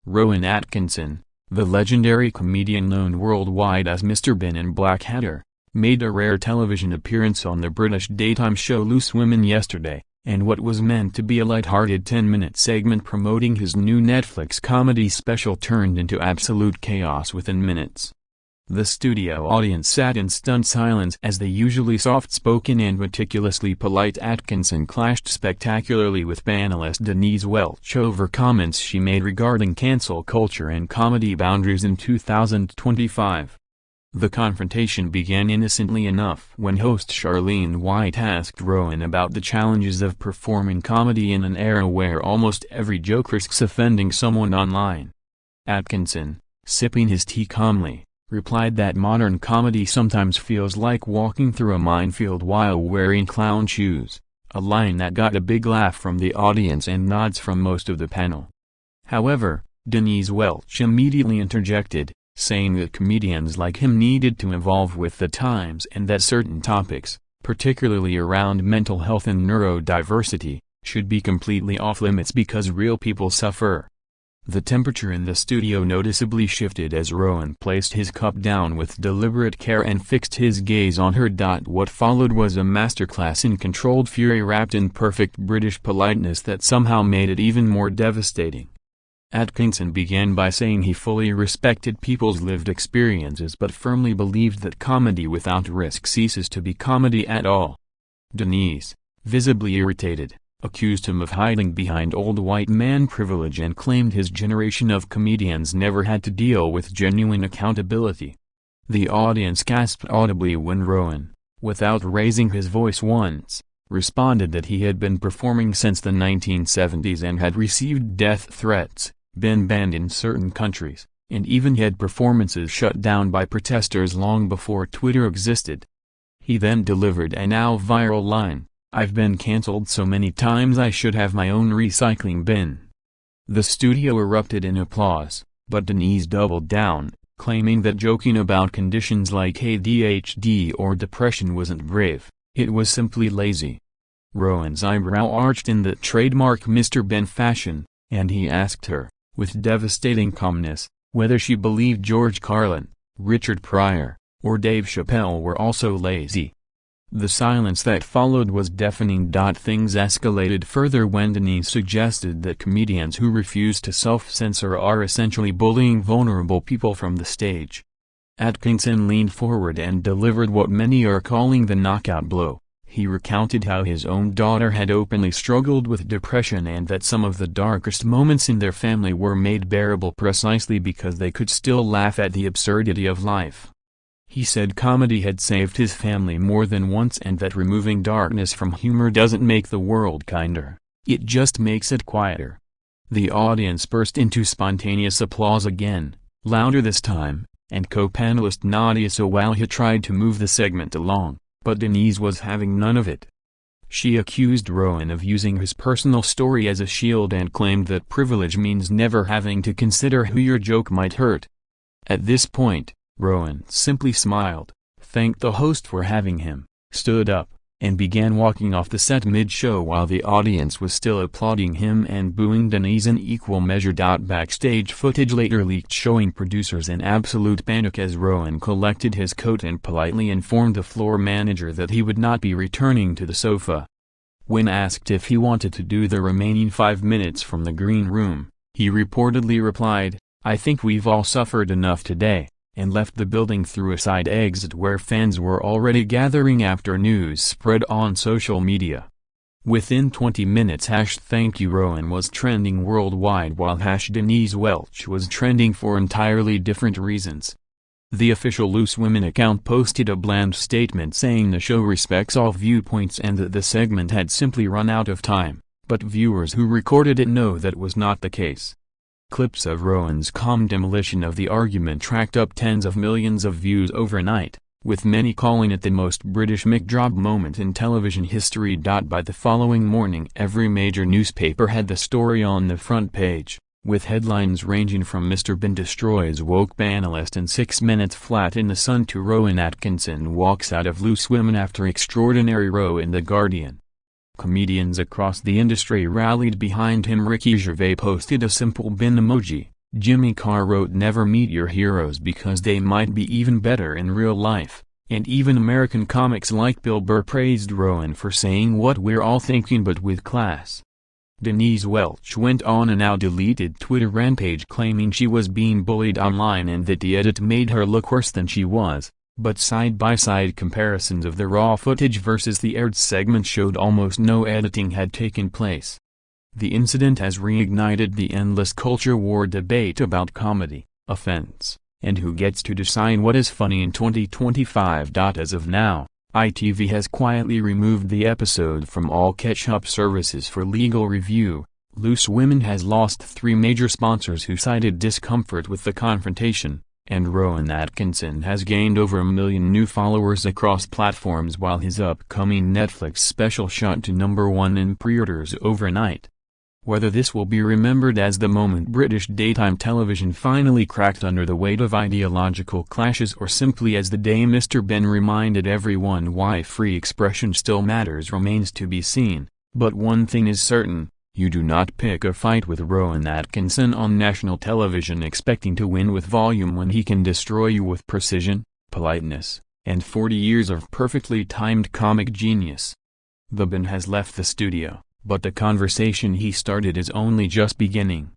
Rowan Atkinson, the legendary comedian known worldwide as Mr. Bean and Blackadder, made a rare television appearance on the British daytime show Loose Women yesterday, and what was meant to be a light-hearted 10-minute segment promoting his new Netflix comedy special turned into absolute chaos within minutes. The studio audience sat in stunned silence as the usually soft-spoken and meticulously polite Atkinson clashed spectacularly with panellist Denise Welch over comments she made regarding cancel culture and comedy boundaries in 2025. The confrontation began innocently enough when host Charlene White asked Rowan about the challenges of performing comedy in an era where almost every joke risks offending someone online. Atkinson, sipping his tea calmly, replied that modern comedy sometimes feels like walking through a minefield while wearing clown shoes, a line that got a big laugh from the audience and nods from most of the panel. However, Denise Welch immediately interjected, saying that comedians like him needed to evolve with the times and that certain topics, particularly around mental health and neurodiversity, should be completely off-limits because real people suffer. The temperature in the studio noticeably shifted as Rowan placed his cup down with deliberate care and fixed his gaze on her. What followed was a masterclass in controlled fury wrapped in perfect British politeness that somehow made it even more devastating. Atkinson began by saying he fully respected people's lived experiences but firmly believed that comedy without risk ceases to be comedy at all. Denise, visibly irritated, accused him of hiding behind old white man privilege and claimed his generation of comedians never had to deal with genuine accountability. The audience gasped audibly when Rowan, without raising his voice once, responded that he had been performing since the 1970s and had received death threats, been banned in certain countries, and even had performances shut down by protesters long before Twitter existed. He then delivered a now viral line, "I've been cancelled so many times I should have my own recycling bin." The studio erupted in applause, but Denise doubled down, claiming that joking about conditions like ADHD or depression wasn't brave, it was simply lazy. Rowan's eyebrow arched in the trademark Mr. Bean fashion, and he asked her, with devastating calmness, whether she believed George Carlin, Richard Pryor, or Dave Chappelle were also lazy. The silence that followed was deafening. Things escalated further when Denise suggested that comedians who refuse to self-censor are essentially bullying vulnerable people from the stage. Atkinson leaned forward and delivered what many are calling the knockout blow. He recounted how his own daughter had openly struggled with depression and that some of the darkest moments in their family were made bearable precisely because they could still laugh at the absurdity of life. He said comedy had saved his family more than once and that removing darkness from humor doesn't make the world kinder, it just makes it quieter. The audience burst into spontaneous applause again, louder this time, and co-panelist Nadia Sawalha tried to move the segment along, but Denise was having none of it. She accused Rowan of using his personal story as a shield and claimed that privilege means never having to consider who your joke might hurt. At this point, Rowan simply smiled, thanked the host for having him, stood up, and began walking off the set mid-show while the audience was still applauding him and booing Denise in equal measure. Backstage footage later leaked showing producers in absolute panic as Rowan collected his coat and politely informed the floor manager that he would not be returning to the sofa. When asked if he wanted to do the remaining 5 minutes from the green room, he reportedly replied, "I think we've all suffered enough today," and left the building through a side exit where fans were already gathering after news spread on social media. Within 20 minutes #ThankYouRowan was trending worldwide while #Denise Welch was trending for entirely different reasons. The official Loose Women account posted a bland statement saying the show respects all viewpoints and that the segment had simply run out of time, but viewers who recorded it know that was not the case. Clips of Rowan's calm demolition of the argument racked up tens of millions of views overnight, with many calling it the most British mic drop moment in television history. By the following morning every major newspaper had the story on the front page, with headlines ranging from "Mr. Bean destroys woke panellist in 6 minutes flat in the sun" to "Rowan Atkinson walks out of Loose Women after extraordinary row" in The Guardian. Comedians across the industry rallied behind him. Ricky Gervais posted a simple bin emoji, Jimmy Carr wrote, "Never meet your heroes because they might be even better in real life," and even American comics like Bill Burr praised Rowan for saying what we're all thinking but with class. Denise Welch went on a now-deleted Twitter rampage claiming she was being bullied online and that the edit made her look worse than she was, but side-by-side comparisons of the raw footage versus the aired segment showed almost no editing had taken place. The incident has reignited the endless culture war debate about comedy, offense, and who gets to decide what is funny in 2025. As of now, ITV has quietly removed the episode from all catch-up services for legal review. Loose Women has lost 3 major sponsors who cited discomfort with the confrontation, and Rowan Atkinson has gained over 1 million new followers across platforms while his upcoming Netflix special shot to #1 in pre-orders overnight. Whether this will be remembered as the moment British daytime television finally cracked under the weight of ideological clashes or simply as the day Mr. Bean reminded everyone why free expression still matters remains to be seen, but one thing is certain: you do not pick a fight with Rowan Atkinson on national television expecting to win with volume when he can destroy you with precision, politeness, and 40 years of perfectly timed comic genius. The Bean has left the studio, but the conversation he started is only just beginning.